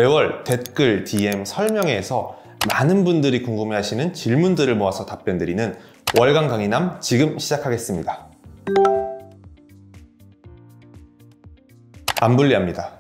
매월 댓글, DM, 설명회에서 많은 분들이 궁금해하시는 질문들을 모아서 답변드리는 월간 강의남 지금 시작하겠습니다. 안 불리합니다.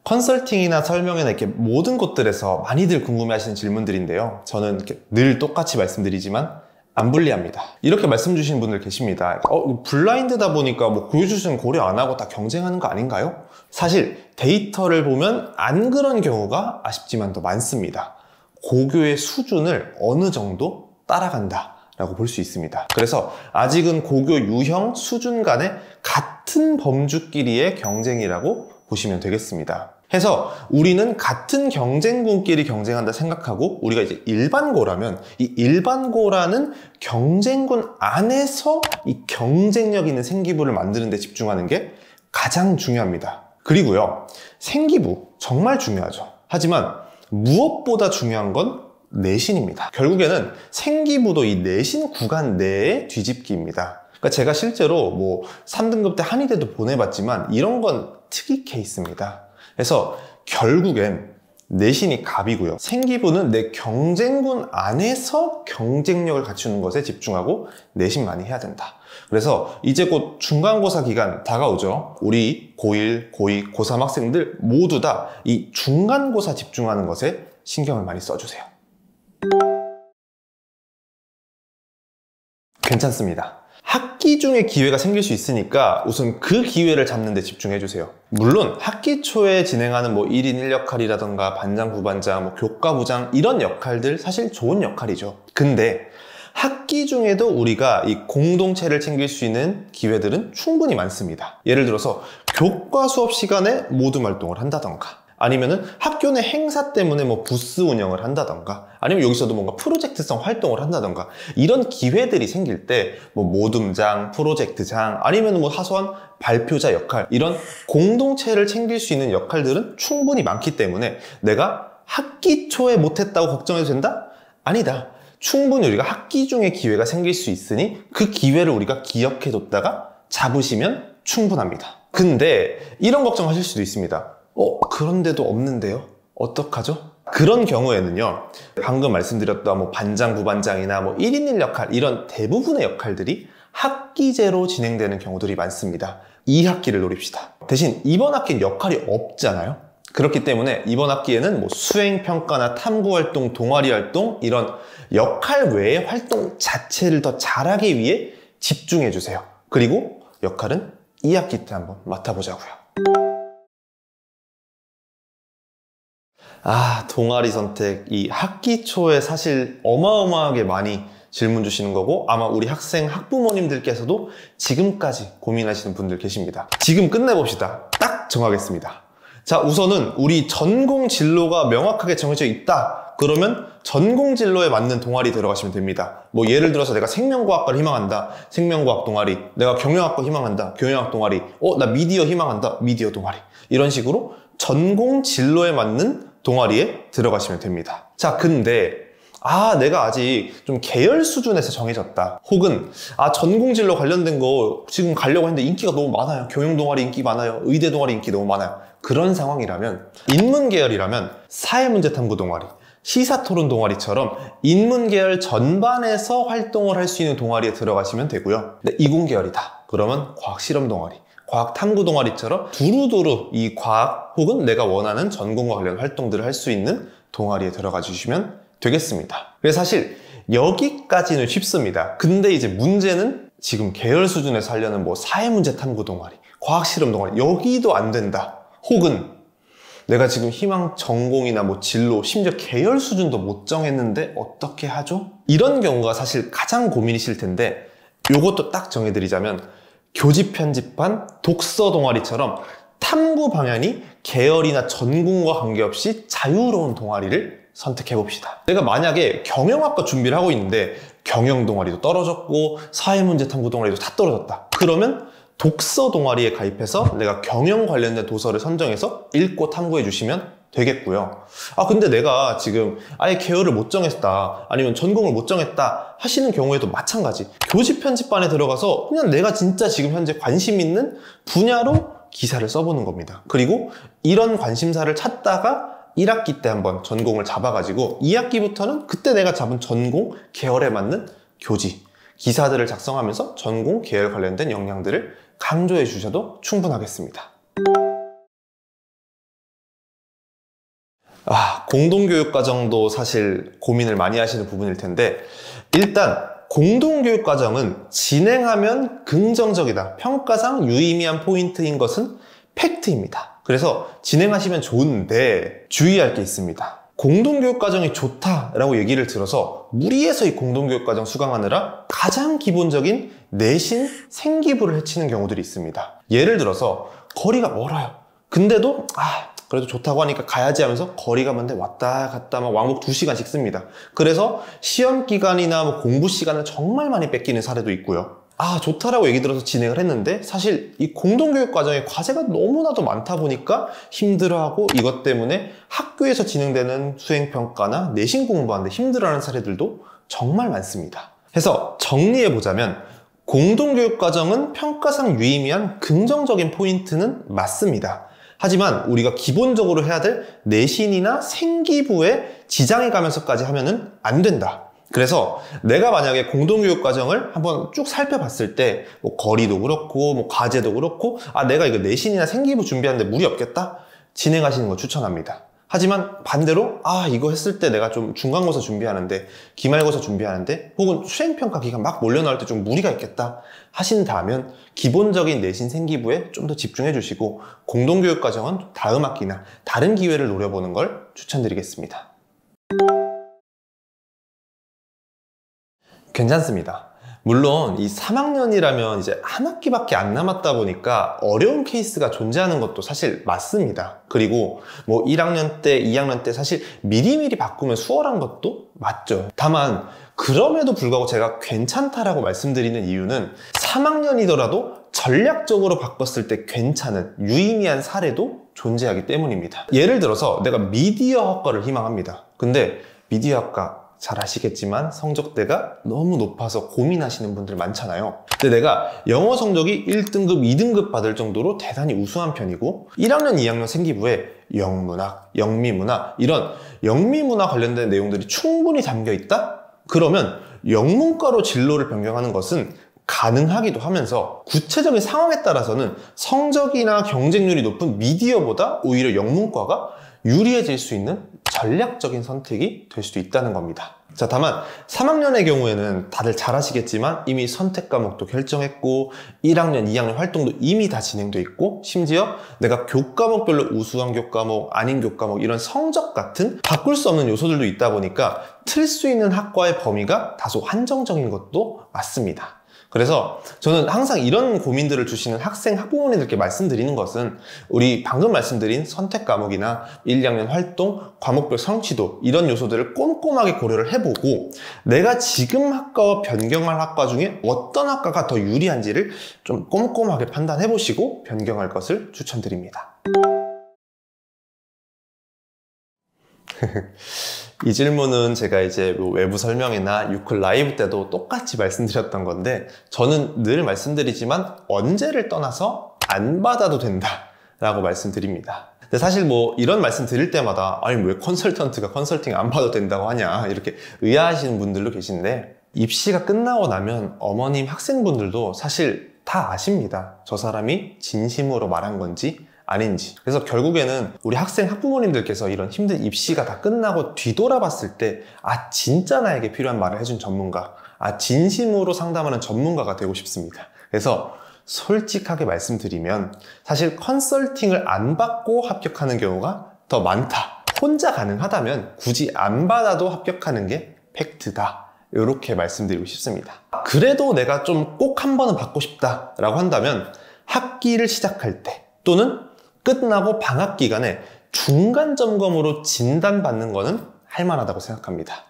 컨설팅이나 설명회나 이렇게 모든 곳들에서 많이들 궁금해하시는 질문들인데요. 저는 이렇게 늘 똑같이 말씀드리지만 안 불리합니다. 이렇게 말씀 주시는 분들 계십니다. 블라인드다 보니까 뭐 고유주식은 고려 안 하고 다 경쟁하는 거 아닌가요? 사실 데이터를 보면 안 그런 경우가 아쉽지만 더 많습니다. 고교의 수준을 어느 정도 따라간다 라고 볼 수 있습니다. 그래서 아직은 고교 유형 수준 간의 같은 범주끼리의 경쟁이라고 보시면 되겠습니다. 해서 우리는 같은 경쟁군끼리 경쟁한다 생각하고 우리가 이제 일반고라면 이 일반고라는 경쟁군 안에서 이 경쟁력 있는 생기부를 만드는 데 집중하는 게 가장 중요합니다. 그리고요, 생기부 정말 중요하죠. 하지만 무엇보다 중요한 건 내신입니다. 결국에는 생기부도 이 내신 구간 내의 뒤집기입니다. 그러니까 제가 실제로 뭐 3등급 때 한의대도 보내봤지만 이런 건 특이 케이스입니다. 그래서 결국엔 내신이 갑이고요. 생기부는 내 경쟁군 안에서 경쟁력을 갖추는 것에 집중하고 내신 많이 해야 된다. 그래서 이제 곧 중간고사 기간 다가오죠. 우리 고1, 고2, 고3 학생들 모두 다 이 중간고사 집중하는 것에 신경을 많이 써주세요. 괜찮습니다. 학기 중에 기회가 생길 수 있으니까 우선 그 기회를 잡는 데 집중해주세요. 물론 학기 초에 진행하는 뭐 1인 1역할이라던가 반장, 부반장, 뭐 교과부장 이런 역할들 사실 좋은 역할이죠. 근데 학기 중에도 우리가 이 공동체를 챙길 수 있는 기회들은 충분히 많습니다. 예를 들어서 교과 수업 시간에 모둠 활동을 한다던가 아니면은 학교 내 행사 때문에 뭐 부스 운영을 한다던가 아니면 여기서도 뭔가 프로젝트성 활동을 한다던가 이런 기회들이 생길 때 뭐 모둠장, 프로젝트장 아니면 뭐 사소한 발표자 역할 이런 공동체를 챙길 수 있는 역할들은 충분히 많기 때문에 내가 학기 초에 못했다고 걱정해도 된다? 아니다. 충분히 우리가 학기 중에 기회가 생길 수 있으니 그 기회를 우리가 기억해뒀다가 잡으시면 충분합니다. 근데 이런 걱정하실 수도 있습니다. 그런데도 없는데요? 어떡하죠? 그런 경우에는요, 방금 말씀드렸던 뭐 반장, 부반장이나 뭐 1인 1역할 이런 대부분의 역할들이 학기제로 진행되는 경우들이 많습니다. 2학기를 노립시다. 대신 이번 학기는 역할이 없잖아요? 그렇기 때문에 이번 학기에는 뭐 수행평가나 탐구활동, 동아리활동 이런 역할 외의 활동 자체를 더 잘하기 위해 집중해주세요. 그리고 역할은 2학기 때 한번 맡아보자고요. 동아리 선택. 이 학기 초에 사실 어마어마하게 많이 질문 주시는 거고 아마 우리 학생, 학부모님들께서도 지금까지 고민하시는 분들 계십니다. 지금 끝내봅시다. 딱 정하겠습니다. 자, 우선은 우리 전공 진로가 명확하게 정해져 있다. 그러면 전공 진로에 맞는 동아리 들어가시면 됩니다. 뭐 예를 들어서 내가 생명과학과를 희망한다. 생명과학 동아리. 내가 경영학과 희망한다. 경영학 동아리. 나 미디어 희망한다. 미디어 동아리. 이런 식으로 전공 진로에 맞는 동아리에 들어가시면 됩니다. 자, 근데 내가 아직 좀 계열 수준에서 정해졌다. 혹은 전공 진로 관련된 거 지금 가려고 했는데 인기가 너무 많아요. 경영 동아리 인기 많아요. 의대 동아리 인기 너무 많아요. 그런 상황이라면 인문 계열이라면 사회문제 탐구 동아리, 시사토론 동아리처럼 인문 계열 전반에서 활동을 할 수 있는 동아리에 들어가시면 되고요. 근데 이공 계열이다. 그러면 과학 실험 동아리, 과학 탐구 동아리처럼 두루두루 이 과학 혹은 내가 원하는 전공과 관련 활동들을 할 수 있는 동아리에 들어가 주시면 되겠습니다. 그래서 사실 여기까지는 쉽습니다. 근데 이제 문제는 지금 계열 수준에서 하려는 뭐 사회문제 탐구 동아리, 과학 실험 동아리 여기도 안 된다. 혹은 내가 지금 희망 전공이나 뭐 진로, 심지어 계열 수준도 못 정했는데 어떻게 하죠? 이런 경우가 사실 가장 고민이실 텐데 요것도 딱 정해드리자면 교집 편집반, 독서 동아리처럼 탐구 방향이 계열이나 전공과 관계없이 자유로운 동아리를 선택해봅시다. 내가 만약에 경영학과 준비를 하고 있는데 경영 동아리도 떨어졌고 사회문제 탐구 동아리도 다 떨어졌다. 그러면 독서 동아리에 가입해서 내가 경영 관련된 도서를 선정해서 읽고 탐구해 주시면 되겠고요. 근데 내가 지금 아예 계열을 못 정했다 아니면 전공을 못 정했다 하시는 경우에도 마찬가지. 교집 편집반에 들어가서 그냥 내가 진짜 지금 현재 관심 있는 분야로 기사를 써보는 겁니다. 그리고 이런 관심사를 찾다가 1학기 때 한번 전공을 잡아가지고 2학기부터는 그때 내가 잡은 전공 계열에 맞는 교지, 기사들을 작성하면서 전공 계열 관련된 역량들을 강조해 주셔도 충분하겠습니다. 공동교육과정도 사실 고민을 많이 하시는 부분일 텐데, 일단 공동교육과정은 진행하면 긍정적이다, 평가상 유의미한 포인트인 것은 팩트입니다. 그래서 진행하시면 좋은데 주의할 게 있습니다. 공동교육과정이 좋다라고 얘기를 들어서 무리해서 이 공동교육과정 수강하느라 가장 기본적인 내신 생기부를 해치는 경우들이 있습니다. 예를 들어서 거리가 멀어요. 근데도 그래도 좋다고 하니까 가야지 하면서 거리가 먼데 왔다 갔다 막 왕복 2시간씩 씁니다. 그래서 시험 기간이나 뭐 공부 시간을 정말 많이 뺏기는 사례도 있고요. 좋다라고 얘기 들어서 진행을 했는데 사실 이 공동교육 과정에 과제가 너무나도 많다 보니까 힘들어하고 이것 때문에 학교에서 진행되는 수행평가나 내신 공부하는데 힘들어하는 사례들도 정말 많습니다. 해서 정리해보자면 공동교육 과정은 평가상 유의미한 긍정적인 포인트는 맞습니다. 하지만 우리가 기본적으로 해야 될 내신이나 생기부에 지장이 가면서까지 하면은 안 된다. 그래서 내가 만약에 공동교육 과정을 한번 쭉 살펴봤을 때 뭐 거리도 그렇고 뭐 과제도 그렇고 내가 이거 내신이나 생기부 준비하는데 무리 없겠다? 진행하시는 거 추천합니다. 하지만 반대로 이거 했을 때 내가 좀 중간고사 준비하는데, 기말고사 준비하는데, 혹은 수행평가 기간 막 몰려 나올 때 좀 무리가 있겠다 하신다면 기본적인 내신 생기부에 좀 더 집중해 주시고 공동교육 과정은 다음 학기나 다른 기회를 노려보는 걸 추천드리겠습니다. 괜찮습니다. 물론 이 3학년이라면 이제 한 학기밖에 안 남았다 보니까 어려운 케이스가 존재하는 것도 사실 맞습니다. 그리고 뭐 1학년 때, 2학년 때 사실 미리미리 바꾸면 수월한 것도 맞죠. 다만 그럼에도 불구하고 제가 괜찮다라고 말씀드리는 이유는 3학년이더라도 전략적으로 바꿨을 때 괜찮은 유의미한 사례도 존재하기 때문입니다. 예를 들어서 내가 미디어학과를 희망합니다. 근데 미디어학과 잘 아시겠지만 성적대가 너무 높아서 고민하시는 분들 많잖아요. 근데 내가 영어 성적이 1등급, 2등급 받을 정도로 대단히 우수한 편이고 1학년, 2학년 생기부에 영문학, 영미문학 이런 영미문학 관련된 내용들이 충분히 담겨 있다? 그러면 영문과로 진로를 변경하는 것은 가능하기도 하면서 구체적인 상황에 따라서는 성적이나 경쟁률이 높은 미디어보다 오히려 영문과가 유리해질 수 있는 전략적인 선택이 될 수도 있다는 겁니다. 자, 다만 3학년의 경우에는 다들 잘 아시겠지만 이미 선택 과목도 결정했고 1학년, 2학년 활동도 이미 다 진행돼 있고 심지어 내가 교과목별로 우수한 교과목, 아닌 교과목 이런 성적 같은 바꿀 수 없는 요소들도 있다 보니까 틀 수 있는 학과의 범위가 다소 한정적인 것도 맞습니다. 그래서 저는 항상 이런 고민들을 주시는 학생, 학부모님들께 말씀드리는 것은 우리 방금 말씀드린 선택 과목이나 1, 2학년 활동, 과목별 성취도 이런 요소들을 꼼꼼하게 고려를 해보고 내가 지금 학과와 변경할 학과 중에 어떤 학과가 더 유리한지를 좀 꼼꼼하게 판단해보시고 변경할 것을 추천드립니다. 이 질문은 제가 이제 외부 설명이나 유클 라이브 때도 똑같이 말씀드렸던 건데 저는 늘 말씀드리지만 언제를 떠나서 안 받아도 된다 라고 말씀드립니다. 근데 사실 뭐 이런 말씀 드릴 때마다 아니 왜 컨설턴트가 컨설팅 안 받아도 된다고 하냐 이렇게 의아하시는 분들도 계신데 입시가 끝나고 나면 어머님 학생분들도 사실 다 아십니다. 저 사람이 진심으로 말한 건지 아닌지. 그래서 결국에는 우리 학생 학부모님들께서 이런 힘든 입시가 다 끝나고 뒤돌아봤을 때 진짜 나에게 필요한 말을 해준 전문가, 진심으로 상담하는 전문가가 되고 싶습니다. 그래서 솔직하게 말씀드리면 사실 컨설팅을 안 받고 합격하는 경우가 더 많다. 혼자 가능하다면 굳이 안 받아도 합격하는 게 팩트다. 이렇게 말씀드리고 싶습니다. 그래도 내가 좀 꼭 한 번은 받고 싶다 라고 한다면 학기를 시작할 때 또는 끝나고 방학 기간에 중간 점검으로 진단받는 거는 할만하다고 생각합니다.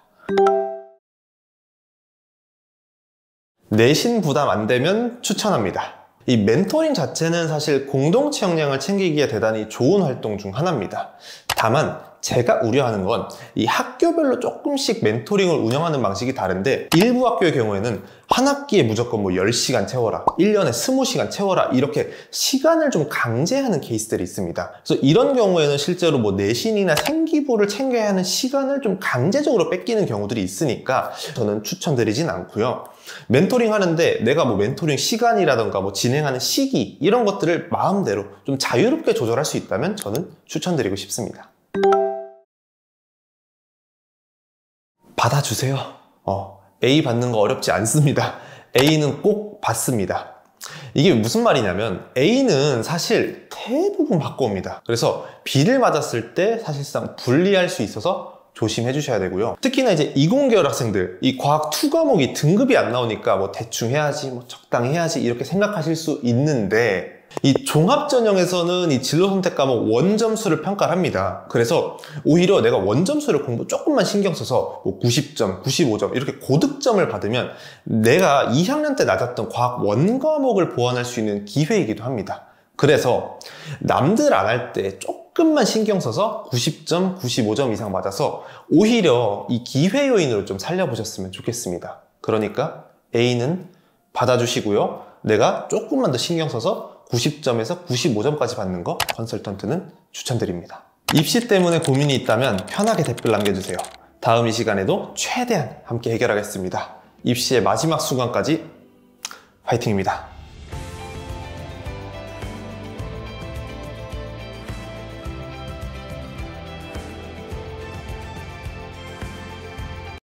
내신 부담 안 되면 추천합니다. 이 멘토링 자체는 사실 공동체 역량을 챙기기에 대단히 좋은 활동 중 하나입니다. 다만 제가 우려하는 건 이 학교별로 조금씩 멘토링을 운영하는 방식이 다른데, 일부 학교의 경우에는 한 학기에 무조건 뭐 10시간 채워라, 1년에 20시간 채워라, 이렇게 시간을 좀 강제하는 케이스들이 있습니다. 그래서 이런 경우에는 실제로 뭐 내신이나 생기부를 챙겨야 하는 시간을 좀 강제적으로 뺏기는 경우들이 있으니까 저는 추천드리진 않고요. 멘토링 하는데 내가 뭐 멘토링 시간이라던가 뭐 진행하는 시기, 이런 것들을 마음대로 좀 자유롭게 조절할 수 있다면 저는 추천드리고 싶습니다. 받아주세요. A 받는 거 어렵지 않습니다. A는 꼭 받습니다. 이게 무슨 말이냐면, A는 사실 대부분 받고 옵니다. 그래서 B를 맞았을 때 사실상 불리할 수 있어서 조심해 주셔야 되고요. 특히나 이제 20계열 학생들, 이 과학 2 과목이 등급이 안 나오니까 뭐 대충 해야지, 뭐 적당히 해야지, 이렇게 생각하실 수 있는데, 이 종합전형에서는 이 진로 선택 과목 원점수를 평가를 합니다. 그래서 오히려 내가 원점수를 공부 조금만 신경 써서 뭐 90점, 95점 이렇게 고득점을 받으면 내가 2학년 때 낮았던 과학 원과목을 보완할 수 있는 기회이기도 합니다. 그래서 남들 안 할 때 조금만 신경 써서 90점, 95점 이상 맞아서 오히려 이 기회 요인으로 좀 살려보셨으면 좋겠습니다. 그러니까 A는 받아주시고요. 내가 조금만 더 신경 써서 90점에서 95점까지 받는 거, 컨설턴트는 추천드립니다. 입시 때문에 고민이 있다면 편하게 댓글 남겨주세요. 다음 이 시간에도 최대한 함께 해결하겠습니다. 입시의 마지막 순간까지 화이팅입니다.